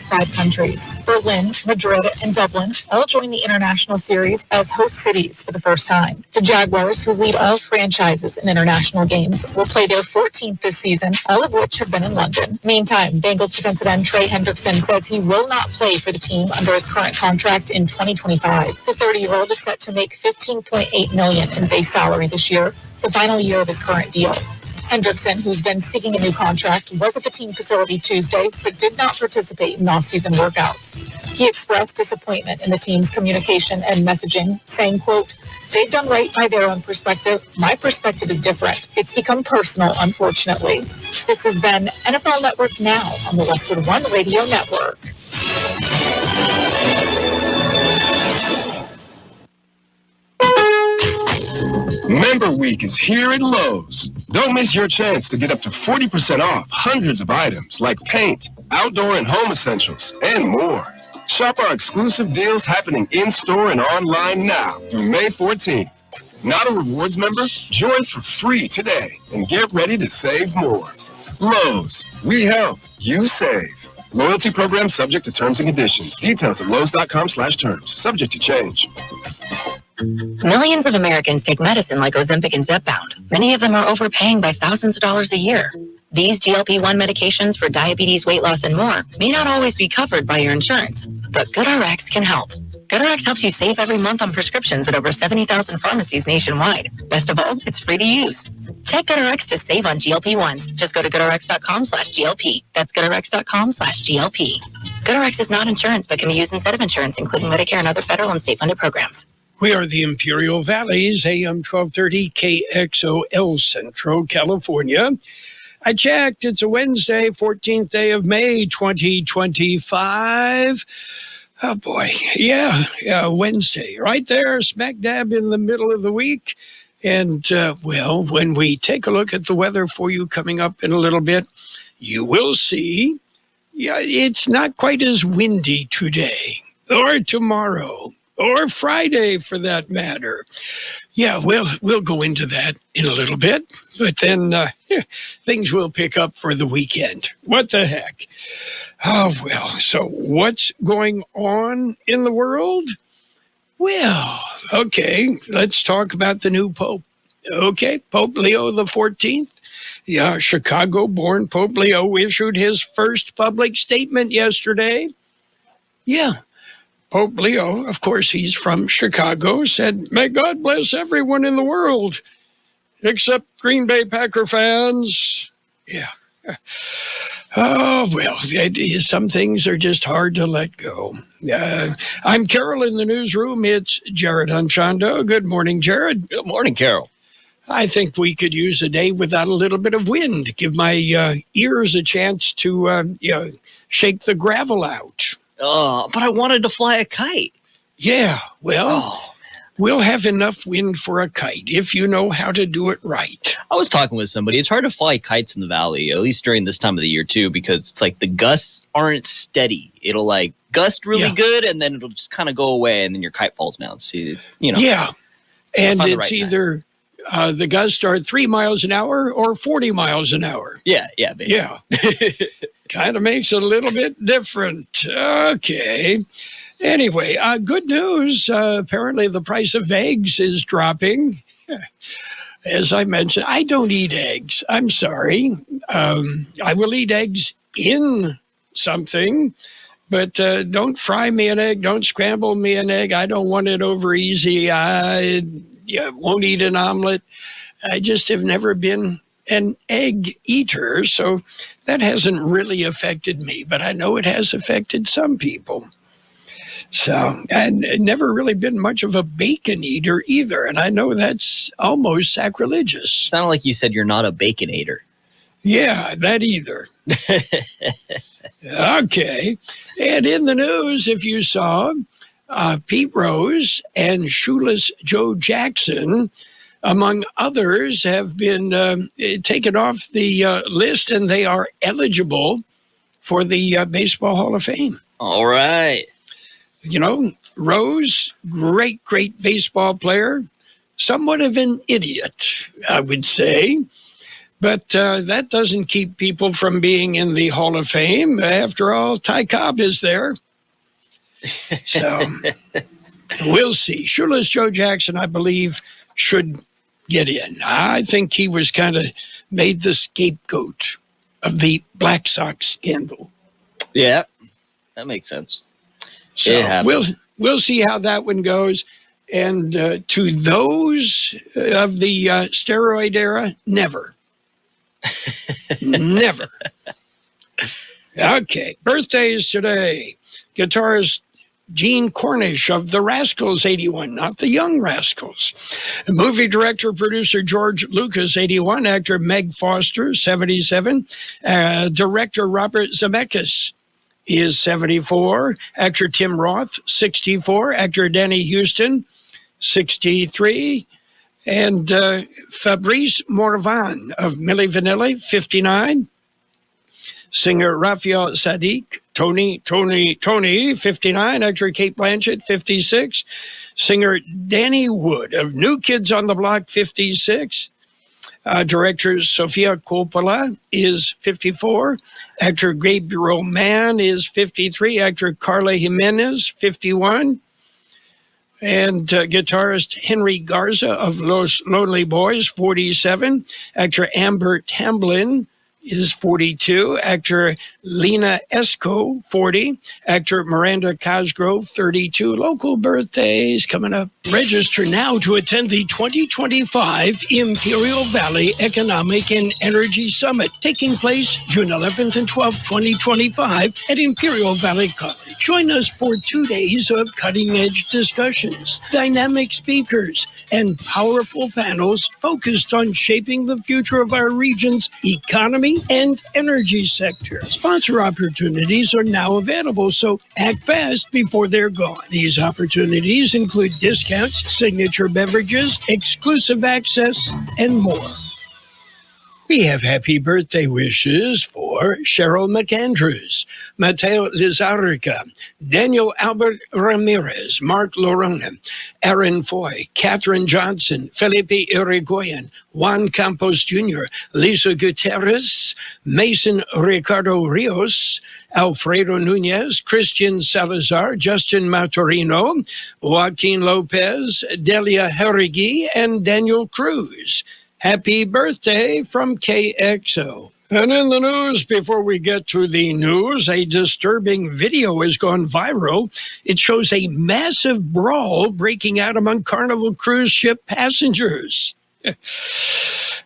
5 countries. Berlin, Madrid, and Dublin all join the international series as host cities for the first time. The Jaguars, who lead all franchises in international games, will play their 14th this season, all of which have been in London. Meantime, Bengals defensive end Trey Hendrickson says he will not play for the team under his current contract in 2025. The 30-year-old is set to make $15.8 million in base salary this year, the final year of his current deal. Hendrickson, who's been seeking a new contract, was at the team facility Tuesday, but did not participate in off-season workouts. He expressed disappointment in the team's communication and messaging, saying, quote, "They've done right by their own perspective. My perspective is different. It's become personal, unfortunately." This has been NFL Network Now on the Westwood One Radio Network. Member Week is here at Lowe's. Don't miss your chance to get up to 40% off hundreds of items like paint, outdoor and home essentials, and more. Shop our exclusive deals happening in-store and online now through May 14th. Not a rewards member? Join for free today and get ready to save more. Lowe's, we help, you save. Loyalty program subject to terms and conditions. Details at lowes.com/terms. Subject to change. Millions of Americans take medicine like Ozempic and Zepbound. Many of them are overpaying by thousands of dollars a year. These GLP-1 medications for diabetes, weight loss, and more may not always be covered by your insurance, but GoodRx can help. GoodRx helps you save every month on prescriptions at over 70,000 pharmacies nationwide. Best of all, it's free to use. Check GoodRx to save on GLP-1s. Just go to GoodRx.com/GLP. That's GoodRx.com/GLP. GoodRx is not insurance, but can be used instead of insurance, including Medicare and other federal and state-funded programs. We are the Imperial Valleys, AM 1230 KXO El Centro, California. I checked. It's a Wednesday, 14th day of May, 2025. Oh, boy. Yeah, Wednesday. Right there, smack dab in the middle of the week. And, well, when we take a look at the weather for you coming up in a little bit, you will see, it's not quite as windy today or tomorrow. Or Friday, for that matter. Yeah, we'll go into that in a little bit, but then things will pick up for the weekend. What the heck? Oh, well, so what's going on in the world? Well, okay, let's talk about the new Pope. Okay, Pope Leo the 14th. Yeah, Chicago-born Pope Leo issued his first public statement yesterday. Yeah. Pope Leo, of course, he's from Chicago, said, "May God bless everyone in the world, except Green Bay Packer fans." Yeah. Oh, well, some things are just hard to let go. I'm Carroll in the newsroom. It's Jared Anchondo. Good morning, Jared. Good morning, Carroll. I think we could use a day without a little bit of wind. Give my ears a chance to shake the gravel out. But I wanted to fly a kite. Yeah, well, we'll have enough wind for a kite if you know how to do it right. I was talking with somebody. It's hard to fly kites in the valley, at least during this time of the year, too, because it's like the gusts aren't steady. It'll, like, gust really good, and then it'll just kind of go away, and then your kite falls down. So, Yeah, and it's either the gusts are 3 miles an hour or 40 miles an hour. Yeah, basically. Yeah. Kind of makes it a little bit different. Okay. Anyway, good news. Apparently the price of eggs is dropping. As I mentioned, I don't eat eggs. I'm sorry. I will eat eggs in something, but don't fry me an egg. Don't scramble me an egg. I don't want it over easy. I won't eat an omelet. I just have never been an egg eater, so that hasn't really affected me, but I know it has affected some people. So, and never really been much of a bacon eater either, and I know that's almost sacrilegious. Sounded like you said you're not a baconator. Yeah, that either. Okay. And in the news, if you saw, Pete Rose and Shoeless Joe Jackson, among others, have been taken off the list, and they are eligible for the Baseball Hall of Fame. All right. You know, Rose, great baseball player, somewhat of an idiot, I would say. But that doesn't keep people from being in the Hall of Fame. After all, Ty Cobb is there. So we'll see. Shoeless Joe Jackson, I believe, should get in. I think he was kind of made the scapegoat of the Black Sox scandal. Yeah, that makes sense. So we'll see how that one goes. And to those of the steroid era, never. Never. Okay, birthdays today. Guitarist Gene Cornish of the Rascals, 81, not the Young Rascals. Movie director, producer George Lucas, 81. Actor Meg Foster, 77. Director Robert Zemeckis is 74. Actor Tim Roth, 64. Actor Danny Houston, 63. And Fabrice Morvan of Milli Vanilli, 59. Singer Raphael Sadiq, Tony, 59. Actor Kate Blanchett, 56. Singer Danny Wood of New Kids on the Block, 56. Director Sofia Coppola is 54. Actor Gabriel Mann is 53. Actor Carla Jimenez, 51. And guitarist Henry Garza of Los Lonely Boys, 47. Actor Amber Tamblyn is 42. Actor Lena Esco, 40. Actor Miranda Cosgrove, 32. Local birthdays coming up. Register now to attend the 2025 Imperial Valley Economic and Energy Summit, taking place June 11th and 12th, 2025 at Imperial Valley College. Join us for 2 days of cutting-edge discussions, dynamic speakers, and powerful panels focused on shaping the future of our region's economy and energy sector. Sponsor opportunities are now available, so act fast before they're gone. These opportunities include discounts, signature beverages, exclusive access, and more. We have happy birthday wishes for Cheryl McAndrews, Mateo Lizarrica, Daniel Albert Ramirez, Mark Lorona, Aaron Foy, Catherine Johnson, Felipe Irigoyen, Juan Campos Jr., Lisa Gutierrez, Mason Ricardo Rios, Alfredo Nunez, Christian Salazar, Justin Maturino, Joaquin Lopez, Delia Herrigui, and Daniel Cruz. Happy birthday from KXO. And in the news, before we get to the news, a disturbing video has gone viral. It shows a massive brawl breaking out among Carnival cruise ship passengers.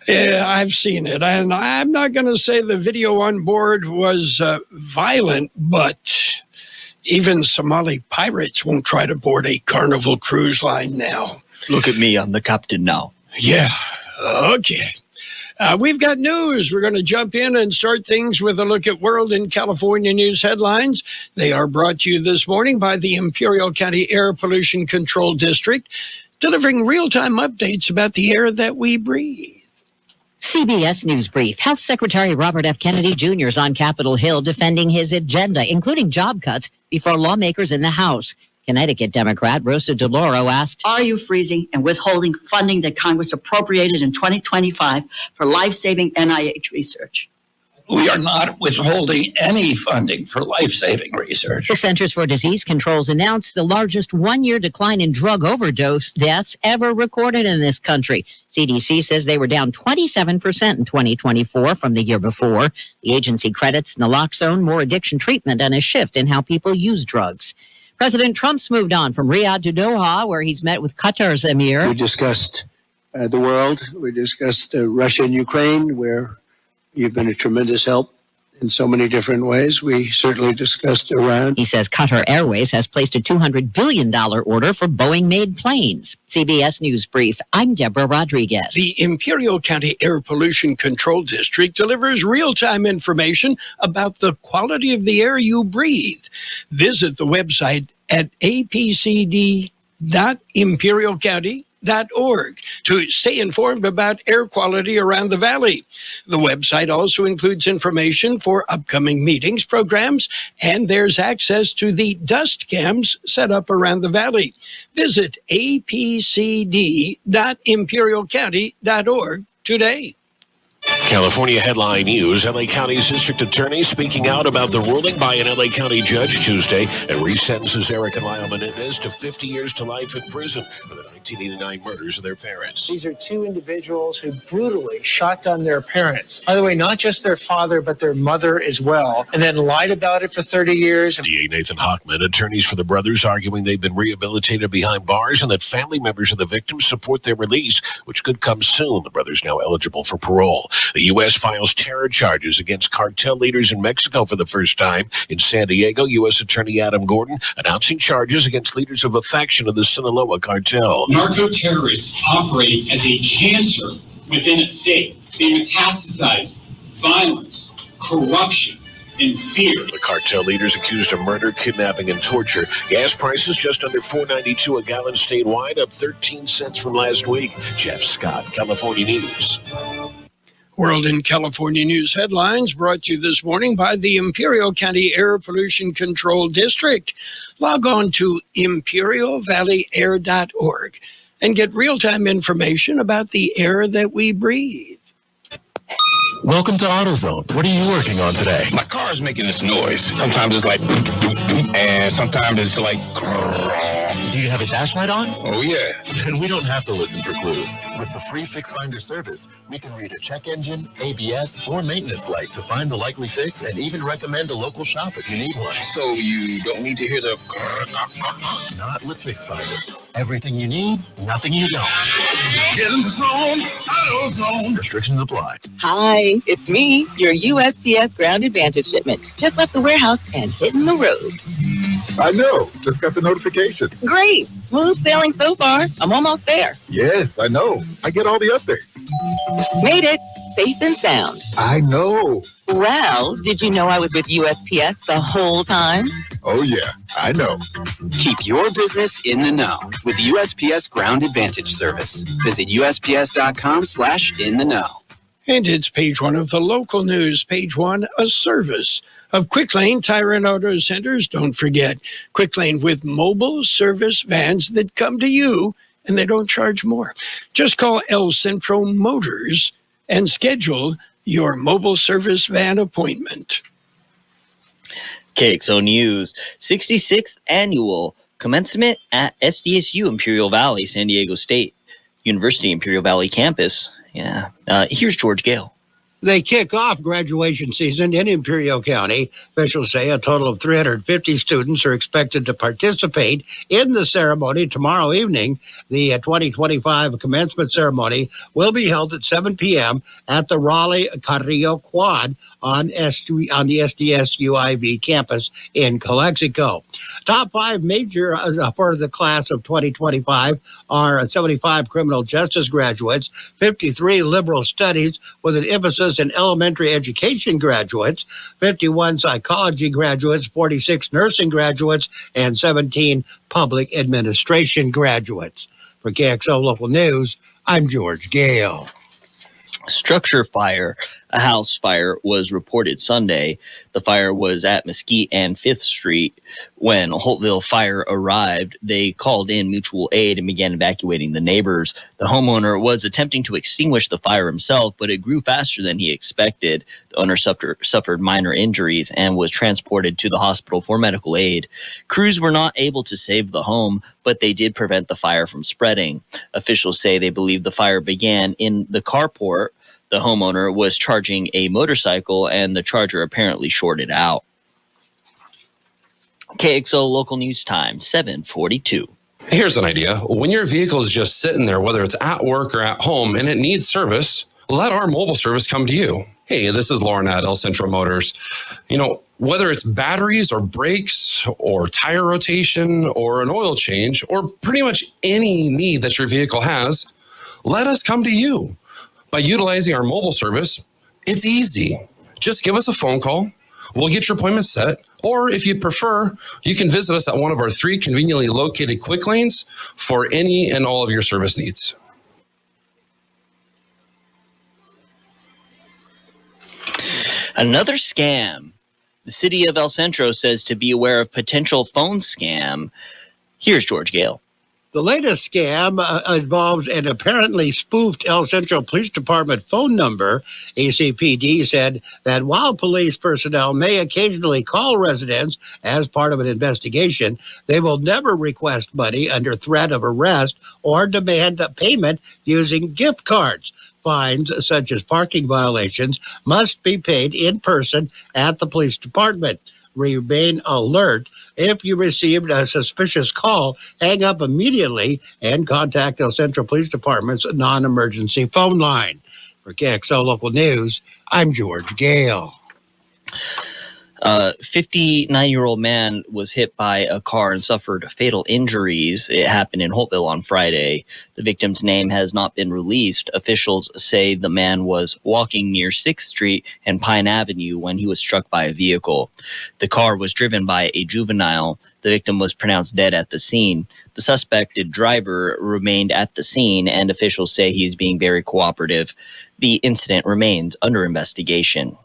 Yeah, I've seen it, and I'm not going to say the video on board was violent, but even Somali pirates won't try to board a Carnival cruise line now. Look at me, I'm the captain now. Yeah. Okay. We've got news. We're going to jump in and start things with a look at World and California news headlines. They are brought to you this morning by the Imperial County Air Pollution Control District, delivering real-time updates about the air that we breathe. CBS News Brief. Health Secretary Robert F. Kennedy Jr. is on Capitol Hill defending his agenda, including job cuts, before lawmakers in the House. Connecticut Democrat Rosa DeLauro asked, "Are you freezing and withholding funding that Congress appropriated in 2025 for life-saving NIH research?" We are not withholding any funding for life-saving research. The Centers for Disease Control's announced the largest one-year decline in drug overdose deaths ever recorded in this country. CDC says they were down 27% in 2024 from the year before. The agency credits naloxone, more addiction treatment, and a shift in how people use drugs. President Trump's moved on from Riyadh to Doha, where he's met with Qatar's emir. We discussed the world. We discussed Russia and Ukraine, where you've been a tremendous help in so many different ways. We certainly discussed Iran. He says Qatar Airways has placed a $200 billion order for Boeing-made planes. CBS News Brief. I'm Deborah Rodriguez. The Imperial County Air Pollution Control District delivers real-time information about the quality of the air you breathe. Visit the website at apcd.imperialcounty.org to stay informed about air quality around the valley. The website also includes information for upcoming meetings, programs, and there's access to the dust cams set up around the valley. Visit apcd.imperialcounty.org today. California headline news. L.A. County's district attorney speaking out about the ruling by an L.A. County judge Tuesday and resentences Eric and Lyle Menendez to 50 years to life in prison for the 1989 murders of their parents. These are two individuals who brutally shotgunned their parents. By the way, not just their father, but their mother as well, and then lied about it for 30 years. DA Nathan Hochman, attorneys for the brothers arguing they've been rehabilitated behind bars and that family members of the victims support their release, which could come soon. The brothers now eligible for parole. The U.S. files terror charges against cartel leaders in Mexico for the first time. In San Diego, U.S. Attorney Adam Gordon announcing charges against leaders of a faction of the Sinaloa cartel. Narco-terrorists operate as a cancer within a state. They metastasize violence, corruption, and fear. The cartel leaders accused of murder, kidnapping, and torture. Gas prices just under $4.92 a gallon statewide, up 13 cents from last week. Jeff Scott, California News. World in California News headlines brought to you this morning by the Imperial County Air Pollution Control District. Log on to imperialvalleyair.org and get real-time information about the air that we breathe. Welcome to AutoZone. What are you working on today? My car's making this noise. Sometimes it's like, and sometimes it's like. Do you have a dash light on? Oh, yeah. Then we don't have to listen for clues. With the free Fix Finder service, we can read a check engine, ABS, or maintenance light to find the likely fix and even recommend a local shop if you need one. So you don't need to hear the. Not with Fix Finder. Everything you need, nothing you don't. Get in the zone, AutoZone. Restrictions apply. Hi, it's me, your USPS Ground Advantage shipment. Just left the warehouse and hitting the road. I know. Just got the notification. Great. Smooth sailing so far. I'm almost there. Yes, I know. I get all the updates. Made it. Safe and sound. I know. Well, did you know I was with USPS the whole time? Oh, yeah. I know. Keep your business in the know with the USPS Ground Advantage service. Visit USPS.com/in-the-know. And it's page one of the local news. Page one, a service of Quick Lane Tire and Auto Centers. Don't forget, Quick Lane with mobile service vans that come to you and they don't charge more. Just call El Centro Motors and schedule your mobile service van appointment. KXO News, 66th annual commencement at SDSU Imperial Valley, San Diego State University Imperial Valley campus. Yeah. Here's George Gale. They kick off graduation season in Imperial County. Officials say a total of 350 students are expected to participate in the ceremony tomorrow evening. The 2025 commencement ceremony will be held at 7 p.m. at the Raleigh-Carrillo Quad on the SDSU IV campus in Calexico. Top five major for the class of 2025 are 75 criminal justice graduates, 53 liberal studies with an emphasis in elementary education graduates, 51 psychology graduates, 46 nursing graduates, and 17 public administration graduates. For KXO Local News, I'm George Gale. Structure fire. A house fire was reported Sunday. The fire was at Mesquite and 5th Street. When Holtville Fire arrived, they called in mutual aid and began evacuating the neighbors. The homeowner was attempting to extinguish the fire himself, but it grew faster than he expected. The owner suffered minor injuries and was transported to the hospital for medical aid. Crews were not able to save the home, but they did prevent the fire from spreading. Officials say they believe the fire began in the carport. The homeowner was charging a motorcycle, and the charger apparently shorted out. KXO Local News Time, 7:42. Here's an idea. When your vehicle is just sitting there, whether it's at work or at home, and it needs service, let our mobile service come to you. Hey, this is Lauren at El Centro Motors. You know, whether it's batteries or brakes or tire rotation or an oil change or pretty much any need that your vehicle has, let us come to you. By utilizing our mobile service, it's easy. Just give us a phone call. We'll get your appointment set. Or if you prefer, you can visit us at one of our 3 conveniently located Quick Lanes for any and all of your service needs. Another scam. The city of El Centro says to be aware of potential phone scam. Here's George Gale. The latest scam involves an apparently spoofed El Centro Police Department phone number. ACPD said that while police personnel may occasionally call residents as part of an investigation, they will never request money under threat of arrest or demand a payment using gift cards. Fines such as parking violations must be paid in person at the police department. Remain alert. If you received a suspicious call, hang up immediately and contact El Centro Police Department's non-emergency phone line. For KXO Local News, I'm George Gale. 59-year-old man was hit by a car and suffered fatal injuries. It happened in Holtville on Friday. The victim's name has not been released. Officials say the man was walking near 6th Street and Pine Avenue when he was struck by a vehicle. The car was driven by a juvenile. The victim was pronounced dead at the scene. The suspected driver remained at the scene, and officials say he is being very cooperative. The incident remains under investigation.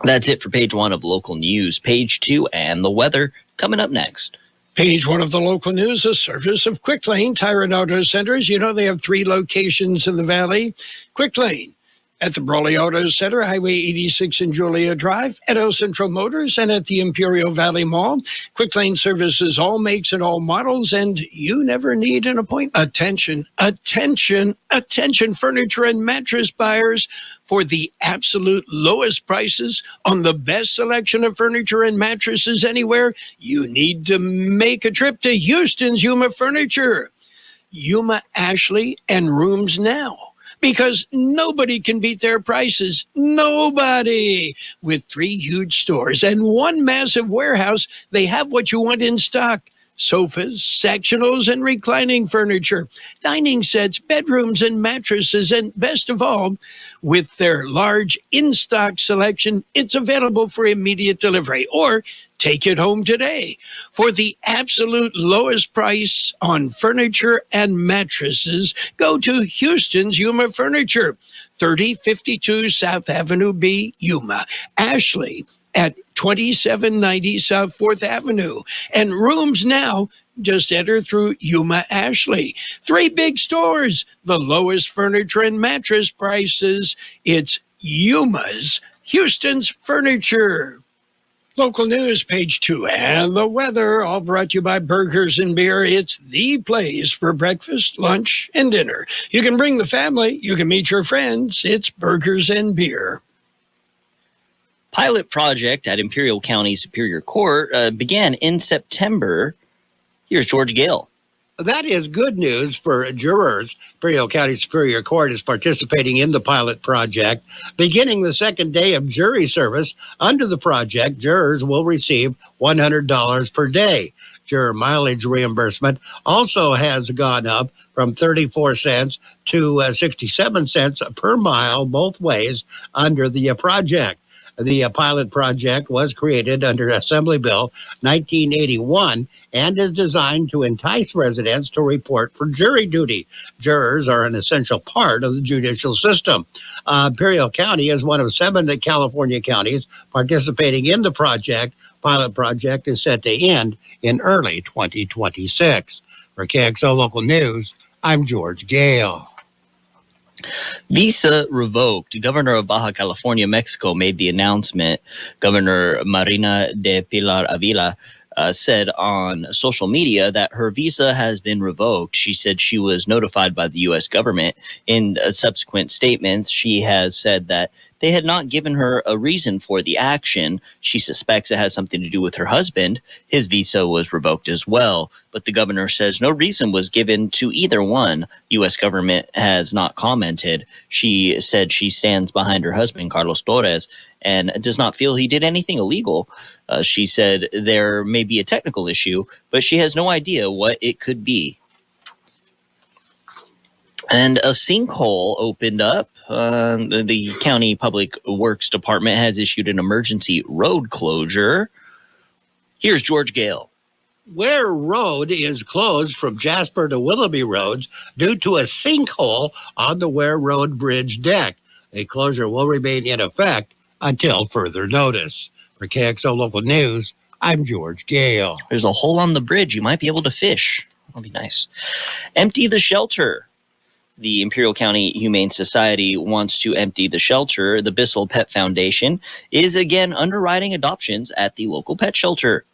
That's it for page 1 of local news. Page 2 and the weather coming up next. Page 1 of the local news, a service of Quick Lane Tire and Auto Centers. You know they have 3 locations in the valley. Quick Lane at the Brawley Auto Center, Highway 86 and Julia Drive, at El Centro Motors, and at the Imperial Valley Mall. Quick Lane services all makes and all models, and you never need an appointment. Attention, attention, attention, furniture and mattress buyers. For the absolute lowest prices on the best selection of furniture and mattresses anywhere, you need to make a trip to Houston's Yuma Furniture. Yuma, Ashley, and Rooms Now. Because nobody can beat their prices. Nobody. With 3 huge stores and 1 massive warehouse, they have what you want in stock. Sofas, sectionals, and reclining furniture, dining sets, bedrooms, and mattresses, and best of all, with their large in-stock selection, it's available for immediate delivery, or take it home today. For the absolute lowest price on furniture and mattresses, go to Houston's Yuma Furniture, 3052 South Avenue B, Yuma. Ashley at 2790 South 4th Avenue. And Rooms Now, just enter through Yuma Ashley. 3 big stores, the lowest furniture and mattress prices. It's Yuma's Houston's Furniture. Local news, page 2, and the weather, all brought to you by Burgers and Beer. It's the place for breakfast, lunch, and dinner. You can bring the family. You can meet your friends. It's Burgers and Beer. Pilot project at Imperial County Superior Court began in September. Here's George Gale. That is good news for jurors. Imperial County Superior Court is participating in the pilot project. Beginning the second day of jury service under the project, jurors will receive $100 per day. Juror mileage reimbursement also has gone up from 34 cents to 67 cents per mile both ways under the project. The pilot project was created under Assembly Bill 1981 and is designed to entice residents to report for jury duty. Jurors are an essential part of the judicial system. Imperial County is one of 7 California counties participating in the project. Pilot project is set to end in early 2026. For KXO Local News, I'm George Gale. Visa revoked. Governor of Baja California, Mexico, made the announcement. Governor Marina de Pilar Avila said on social media that her visa has been revoked. She said she was notified by the U.S. government. In subsequent statements, she has said that they had not given her a reason for the action. She suspects it has something to do with her husband. His visa was revoked as well, but the governor says no reason was given to either one. U.S. government has not commented. She said she stands behind her husband, Carlos Torres, and does not feel he did anything illegal. She said there may be a technical issue, but she has no idea what it could be. And a sinkhole opened up. The County Public Works Department has issued an emergency road closure. Here's George Gale. Ware Road is closed from Jasper to Willoughby Roads due to a sinkhole on the Ware Road Bridge deck. A closure will remain in effect until further notice. For KXO Local News, I'm George Gale. There's a hole on the bridge. You might be able to fish. That'll be nice. Empty the shelter. The Imperial County Humane Society wants to empty the shelter. The Bissell Pet Foundation is again underwriting adoptions at the local pet shelter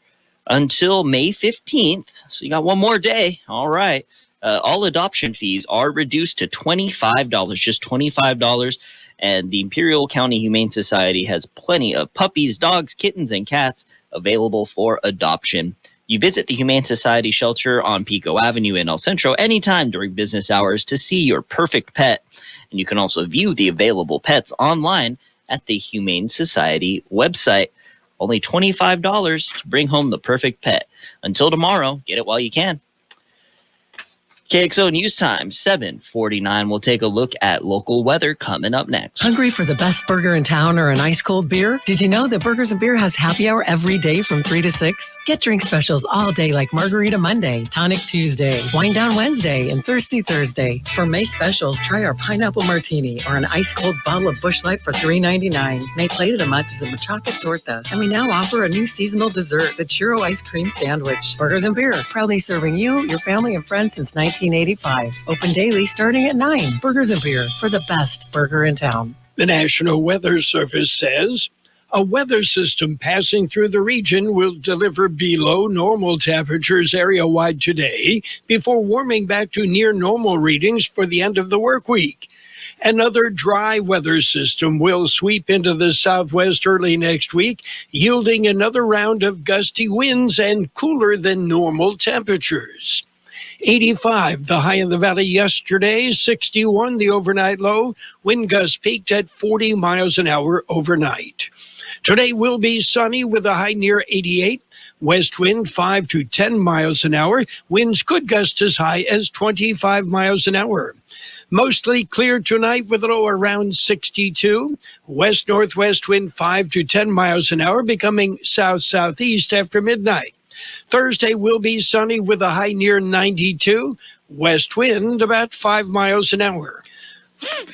until May 15th. So you got one more day. All right. All adoption fees are reduced to $25, just $25. And the Imperial County Humane Society has plenty of puppies, dogs, kittens, and cats available for adoption. You visit the Humane Society shelter on Pico Avenue in El Centro anytime during business hours to see your perfect pet. And you can also view the available pets online at the Humane Society website. Only $25 to bring home the perfect pet. Until tomorrow, get it while you can. KXO News Time, 7:49. We'll take a look at local weather coming up next. Hungry for the best burger in town or an ice-cold beer? Did you know that Burgers & Beer has happy hour every day from 3 to 6? Get drink specials all day like Margarita Monday, Tonic Tuesday, Wine Down Wednesday, and Thirsty Thursday. For May specials, try our Pineapple Martini or an ice-cold bottle of Busch Light for $3.99. May plate of the month is a machaca torta. And we now offer a new seasonal dessert, the Churro Ice Cream Sandwich. Burgers & Beer, proudly serving you, your family, and friends since 1985. Open daily starting at 9. Burgers & Beer, for the best burger in town. The National Weather Service says a weather system passing through the region will deliver below normal temperatures area-wide today before warming back to near normal readings for the end of the work week. Another dry weather system will sweep into the southwest early next week, yielding another round of gusty winds and cooler than normal temperatures. 85, the high in the valley yesterday, 61, the overnight low. Wind gusts peaked at 40 miles an hour overnight. Today will be sunny with a high near 88. West wind 5 to 10 miles an hour. Winds could gust as high as 25 miles an hour. Mostly clear tonight with a low around 62. West-northwest wind 5 to 10 miles an hour, becoming south-southeast after midnight. Thursday will be sunny with a high near 92. West wind about 5 miles an hour.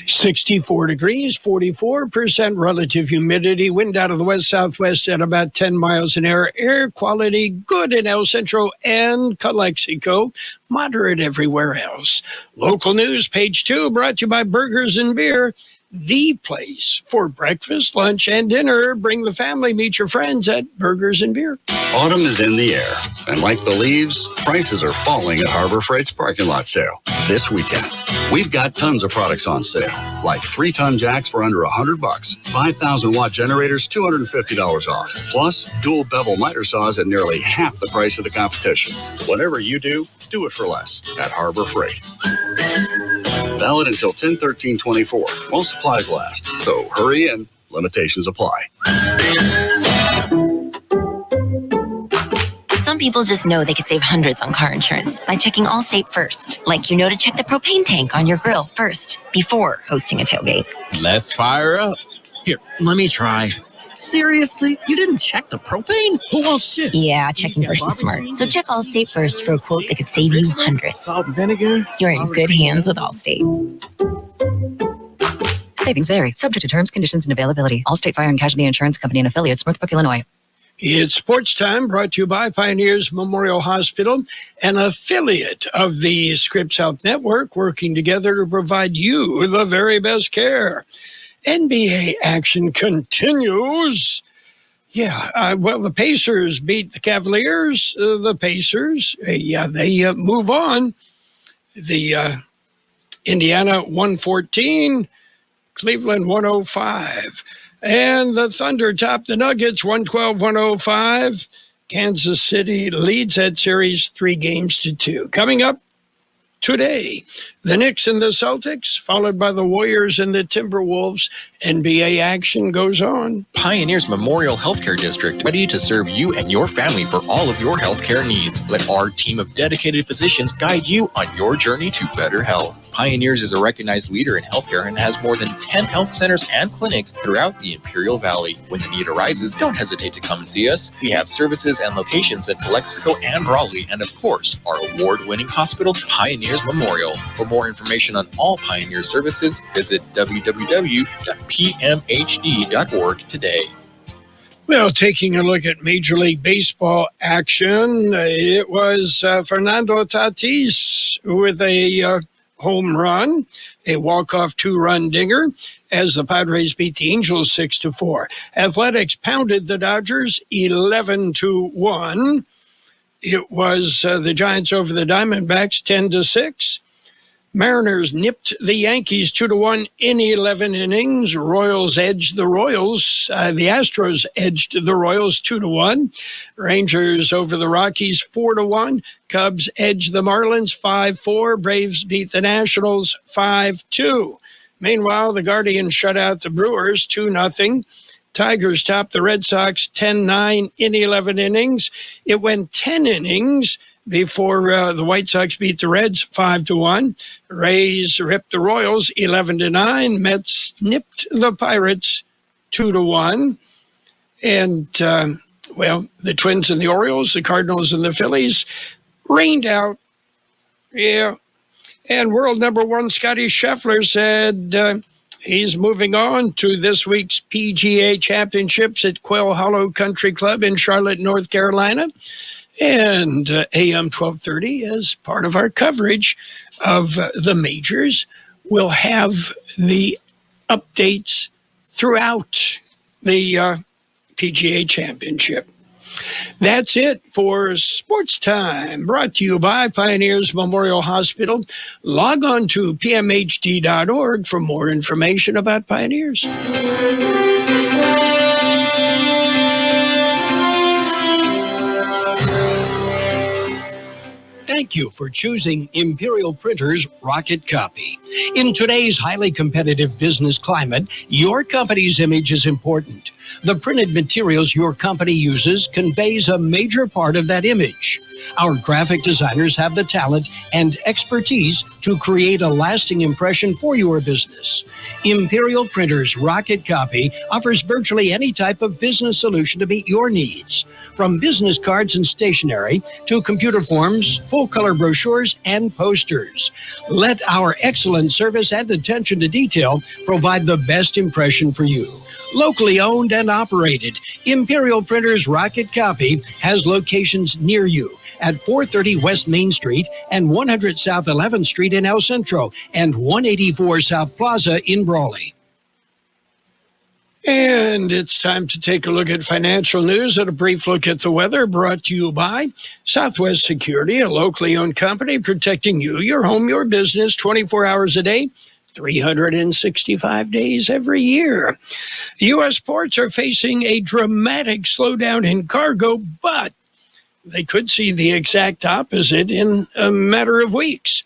64 degrees, 44% relative humidity. Wind out of the west-southwest at about 10 miles an hour. Air quality good in El Centro and Calexico. Moderate everywhere else. Local news, page 2, brought to you by Burgers & Beer. The place for breakfast, lunch, and dinner. Bring the family, meet your friends at Burgers & Beer. Autumn is in the air, and like the leaves, prices are falling at Harbor Freight's parking lot sale this weekend. We've got tons of products on sale, like 3-ton jacks for under $100, 5,000-watt generators, $250 off, plus dual bevel miter saws at nearly half the price of the competition. Whatever you do it for less at Harbor Freight. Valid until 10/13/24. Most supplies last, so hurry in. Limitations apply. Some people just know they could save hundreds on car insurance by checking Allstate first. Like you know to check the propane tank on your grill first before hosting a tailgate. Let's fire up. Here, let me try. Seriously? You didn't check the propane? Who wants chips? Yeah, checking first is smart. So check Allstate first for a quote that could save you hundreds. Salt and vinegar? You're in good hands with Allstate. Savings vary, subject to terms, conditions, and availability. Allstate Fire and Casualty Insurance Company and affiliates, Northbrook, Illinois. It's Sports Time, brought to you by Pioneers Memorial Hospital, an affiliate of the Scripps Health Network, working together to provide you the very best care. NBA action continues. Well, the Pacers beat the Cavaliers. The Pacers, they move on. The Indiana 114, Cleveland 105. And the Thunder topped the Nuggets 112-105. Kansas City leads that series 3-2. Coming up today, the Knicks and the Celtics, followed by the Warriors and the Timberwolves. NBA action goes on. Pioneers Memorial Healthcare District, ready to serve you and your family for all of your healthcare needs. Let our team of dedicated physicians guide you on your journey to better health. Pioneers is a recognized leader in healthcare and has more than 10 health centers and clinics throughout the Imperial Valley. When the need arises, don't hesitate to come and see us. We have services and locations in Calexico and Raleigh, and of course, our award-winning hospital, Pioneers Memorial. For more information on all Pioneer services, visit www.pmhd.org today. Well, taking a look at Major League Baseball action, it was Fernando Tatis with a home run, a walk-off two-run dinger, as the Padres beat the Angels 6-4. Athletics pounded the Dodgers 11-1. It was the Giants over the Diamondbacks 10-6. Mariners nipped the Yankees 2-1 in 11 innings. Royals edged the Royals. The Astros edged the Royals 2-1. Rangers over the Rockies 4-1. Cubs edged the Marlins 5-4. Braves beat the Nationals 5-2. Meanwhile, the Guardians shut out the Brewers 2-0. Tigers topped the Red Sox 10-9 in 11 innings. It went 10 innings before the White Sox beat the Reds 5-1. Rays ripped the Royals 11-9. Mets nipped the Pirates 2-1. And, the Twins and the Orioles, the Cardinals and the Phillies rained out. Yeah. And world number one Scotty Scheffler said he's moving on to this week's PGA Championships at Quail Hollow Country Club in Charlotte, North Carolina. And AM 1230, as part of our coverage of the majors, will have the updates throughout the PGA Championship. That's it for Sports Time, brought to you by Pioneers Memorial Hospital. Log on to pmhd.org for more information about Pioneers. Thank you for choosing Imperial Printers Rocket Copy. In today's highly competitive business climate, your company's image is important. The printed materials your company uses conveys a major part of that image. Our graphic designers have the talent and expertise to create a lasting impression for your business. Imperial Printers Rocket Copy offers virtually any type of business solution to meet your needs, from business cards and stationery to computer forms, full-color brochures, and posters. Let our excellent service and attention to detail provide the best impression for you. Locally owned and operated, Imperial Printers Rocket Copy has locations near you at 430 West Main Street and 100 South 11th Street in El Centro and 184 South Plaza in Brawley. And it's time to take a look at financial news and a brief look at the weather, brought to you by Southwest Security, a locally owned company protecting you, your home, your business, 24 hours a day, 365 days every year. U.S. ports are facing a dramatic slowdown in cargo, but they could see the exact opposite in a matter of weeks.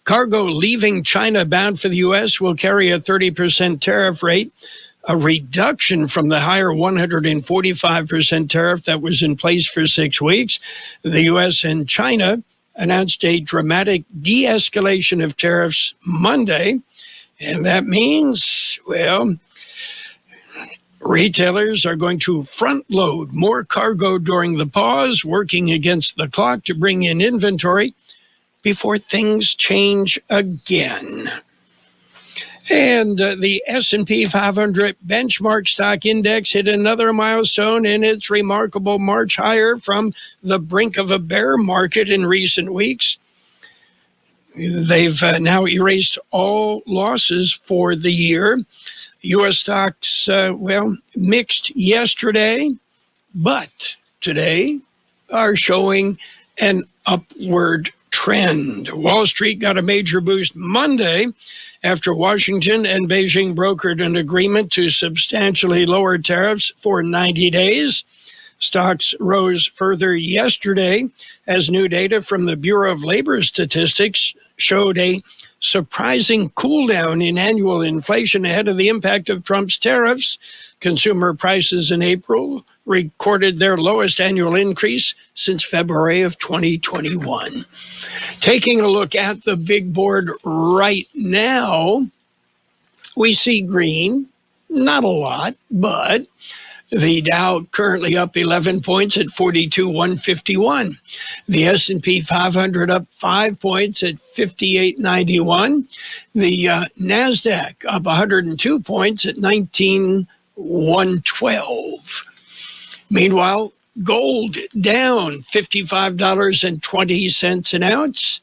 Cargo leaving China bound for the U.S. will carry a 30% tariff rate, a reduction from the higher 145% tariff that was in place for 6 weeks. The U.S. and China announced a dramatic de-escalation of tariffs Monday, and that means, retailers are going to front-load more cargo during the pause, working against the clock to bring in inventory before things change again. And the S&P 500 benchmark stock index hit another milestone in its remarkable march higher from the brink of a bear market in recent weeks. They've now erased all losses for the year. U.S. stocks, mixed yesterday, but today are showing an upward trend. Wall Street got a major boost Monday after Washington and Beijing brokered an agreement to substantially lower tariffs for 90 days. Stocks rose further yesterday as new data from the Bureau of Labor Statistics showed a surprising cool down in annual inflation ahead of the impact of Trump's tariffs. Consumer prices in April recorded their lowest annual increase since February of 2021. Taking a look at the big board right now, we see green, not a lot, but the Dow currently up 11 points at 42,151. The S&P 500 up 5 points at 5891. The NASDAQ up 102 points at 19 $112. Meanwhile, gold down $55.20 an ounce.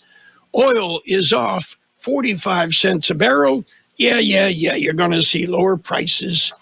Oil is off 45 cents a barrel. Yeah, you're going to see lower prices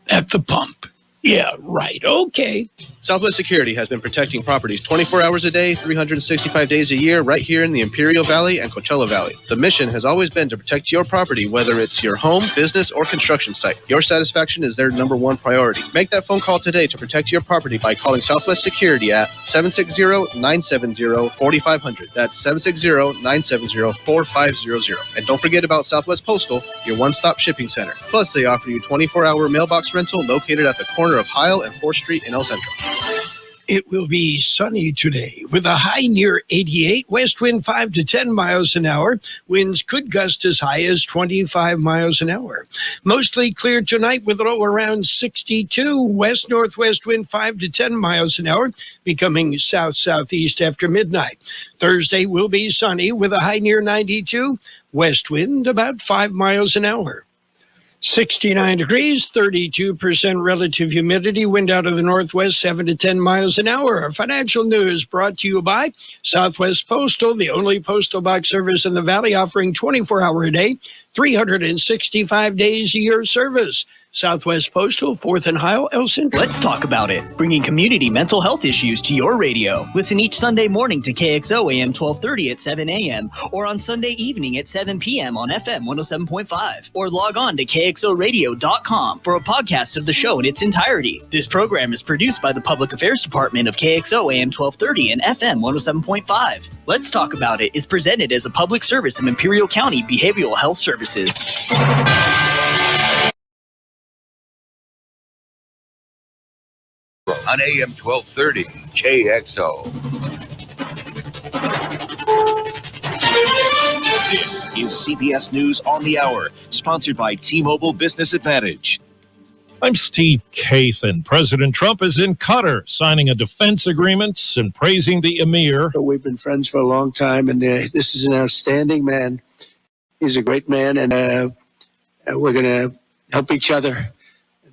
at the pump. Yeah, right. Okay. Southwest Security has been protecting properties 24 hours a day, 365 days a year, right here in the Imperial Valley and Coachella Valley. The mission has always been to protect your property, whether it's your home, business, or construction site. Your satisfaction is their number one priority. Make that phone call today to protect your property by calling Southwest Security at 760-970-4500. That's 760-970-4500. And don't forget about Southwest Postal, your one-stop shipping center. Plus, they offer you 24-hour mailbox rental located at the corner of Heil and 4th Street in El Centro. It will be sunny today with a high near 88, west wind 5 to 10 miles an hour. Winds could gust as high as 25 miles an hour. Mostly clear tonight with a low around 62, west-northwest wind 5 to 10 miles an hour, becoming south-southeast after midnight. Thursday will be sunny with a high near 92, west wind about 5 miles an hour. 69 degrees, 32% relative humidity, wind out of the northwest 7 to 10 miles an hour. Our financial news brought to you by Southwest Postal, the only postal box service in the valley offering 24-hour a day, 365 days a year service. Southwest Postal, 4th and Heil, El Centro. Let's talk about it. Bringing community mental health issues to your radio. Listen each Sunday morning to KXO AM 1230 at 7 a.m. or on Sunday evening at 7 p.m. on FM 107.5. Or log on to KXORadio.com for a podcast of the show in its entirety. This program is produced by the Public Affairs Department of KXO AM 1230 and FM 107.5. Let's Talk About It is presented as a public service of Imperial County Behavioral Health Services. On AM 1230, KXO. This is CBS News on the Hour, sponsored by T-Mobile Business Advantage. I'm Steve Kathan. President Trump is in Qatar, signing a defense agreement and praising the emir. We've been friends for a long time, and this is an outstanding man. He's a great man, and we're going to help each other.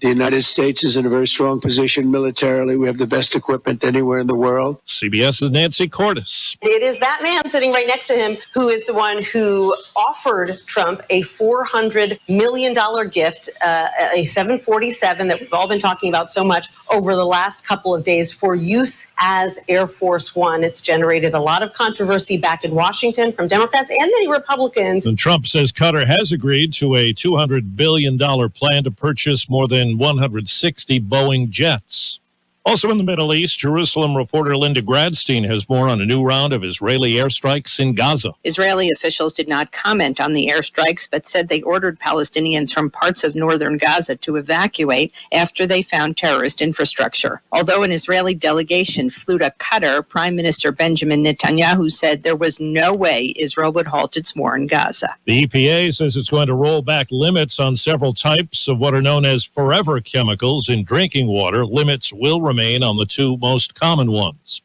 The United States is in a very strong position militarily. We have the best equipment anywhere in the world. CBS's Nancy Cordes. It is that man sitting right next to him who is the one who offered Trump a $400 million gift, a 747 that we've all been talking about so much over the last couple of days for use as Air Force One. It's generated a lot of controversy back in Washington from Democrats and many Republicans. And Trump says Qatar has agreed to a $200 billion plan to purchase more than 160 Boeing jets. Also in the Middle East, Jerusalem reporter Linda Gradstein has more on a new round of Israeli airstrikes in Gaza. Israeli officials did not comment on the airstrikes, but said they ordered Palestinians from parts of northern Gaza to evacuate after they found terrorist infrastructure. Although an Israeli delegation flew to Qatar, Prime Minister Benjamin Netanyahu said there was no way Israel would halt its war in Gaza. The EPA says it's going to roll back limits on several types of what are known as forever chemicals in drinking water. Limits will remain on the two most common ones.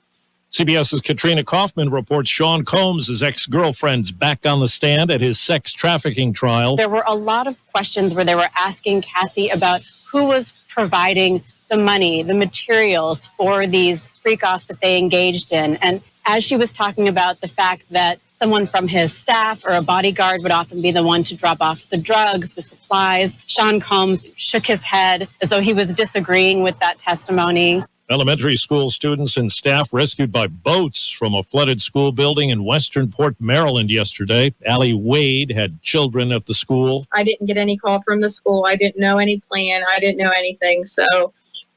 CBS's Katrina Kaufman reports Sean Combs' ex-girlfriend's back on the stand at his sex trafficking trial. There were a lot of questions where they were asking Cassie about who was providing the money, the materials for these freak-offs that they engaged in. And as she was talking about the fact that someone from his staff or a bodyguard would often be the one to drop off the drugs, the supplies, Sean Combs shook his head as though he was disagreeing with that testimony. Elementary school students and staff rescued by boats from a flooded school building in Western Port, Maryland yesterday. Allie Wade had children at the school. I didn't get any call from the school. I didn't know any plan. I didn't know anything. So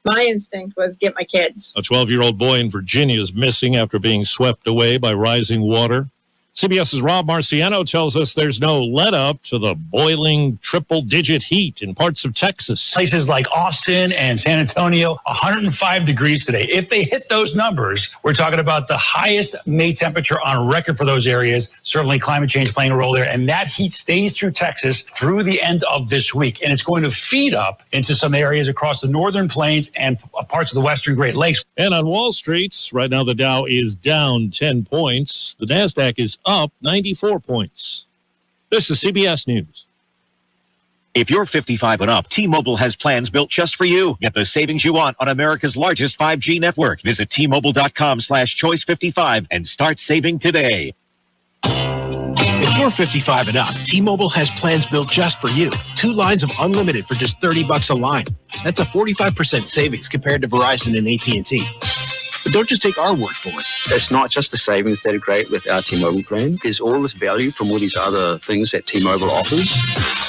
my instinct was get my kids. A 12-year-old boy in Virginia is missing after being swept away by rising water. CBS's Rob Marciano tells us there's no let-up to the boiling triple-digit heat in parts of Texas. Places like Austin and San Antonio, 105 degrees today. If they hit those numbers, we're talking about the highest May temperature on record for those areas. Certainly climate change playing a role there. And that heat stays through Texas through the end of this week. And it's going to feed up into some areas across the northern plains and parts of the western Great Lakes. And on Wall Street, right now the Dow is down 10 points. The NASDAQ is up 94 points. This is CBS News. If you're 55 and up, T-Mobile has plans built just for you. Get the savings you want on America's largest 5G network. Visit T-Mobile.com/choice55 and start saving today. If you're 55 and up, T-Mobile has plans built just for you. 2 lines of unlimited for just $30 a line. That's a 45% savings compared to Verizon and AT&T. But don't just take our word for it. It's not just the savings that are great with our T-Mobile plan. There's all this value from all these other things that T-Mobile offers.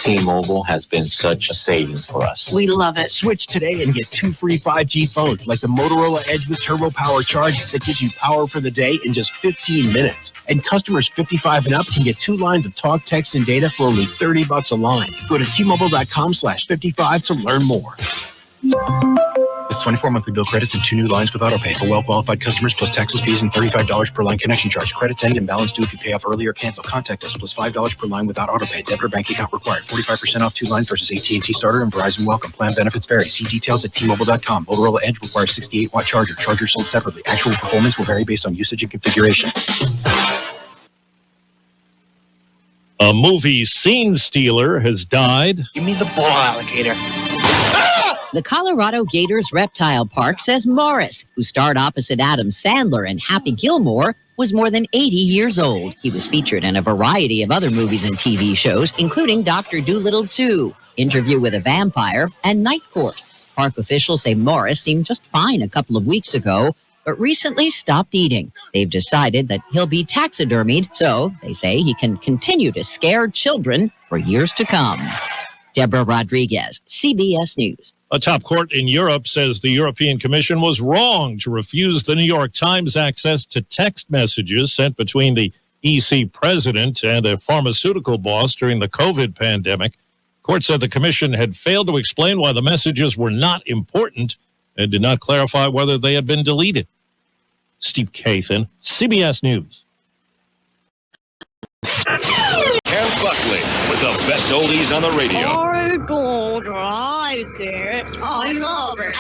T-Mobile has been such a savings for us. We love it. Switch today and get 2 free 5G phones like the Motorola Edge with Turbo Power Charge that gives you power for the day in just 15 minutes. And customers 55 and up can get 2 lines of talk, text, and data for only $30 a line. Go to T-Mobile.com/55 to learn more. With 24 monthly bill credits and 2 new lines with autopay for well-qualified customers, plus taxes, fees, and $35 per line connection charge. Credits end and balance due if you pay off early or cancel. Contact us, plus $5 per line without autopay. Debit or bank account required. 45% off 2 lines versus AT&T Starter and Verizon Welcome. Plan benefits vary. See details at T-Mobile.com. Motorola Edge requires 68-watt charger. Chargers sold separately. Actual performance will vary based on usage and configuration. A movie scene stealer has died. Give me the ball, alligator. The Colorado Gators Reptile Park says Morris, who starred opposite Adam Sandler in Happy Gilmore, was more than 80 years old. He was featured in a variety of other movies and TV shows, including Dr. Dolittle 2, Interview with a Vampire, and Night Court. Park officials say Morris seemed just fine a couple of weeks ago, but recently stopped eating. They've decided that he'll be taxidermied, so they say he can continue to scare children for years to come. Deborah Rodriguez, CBS News. A top court in Europe says the European Commission was wrong to refuse the New York Times access to text messages sent between the EC president and a pharmaceutical boss during the COVID pandemic. Court said the commission had failed to explain why the messages were not important and did not clarify whether they had been deleted. Steve Kathan, CBS News. Camp Buckley with the best oldies on the radio. I don't like it. I love it.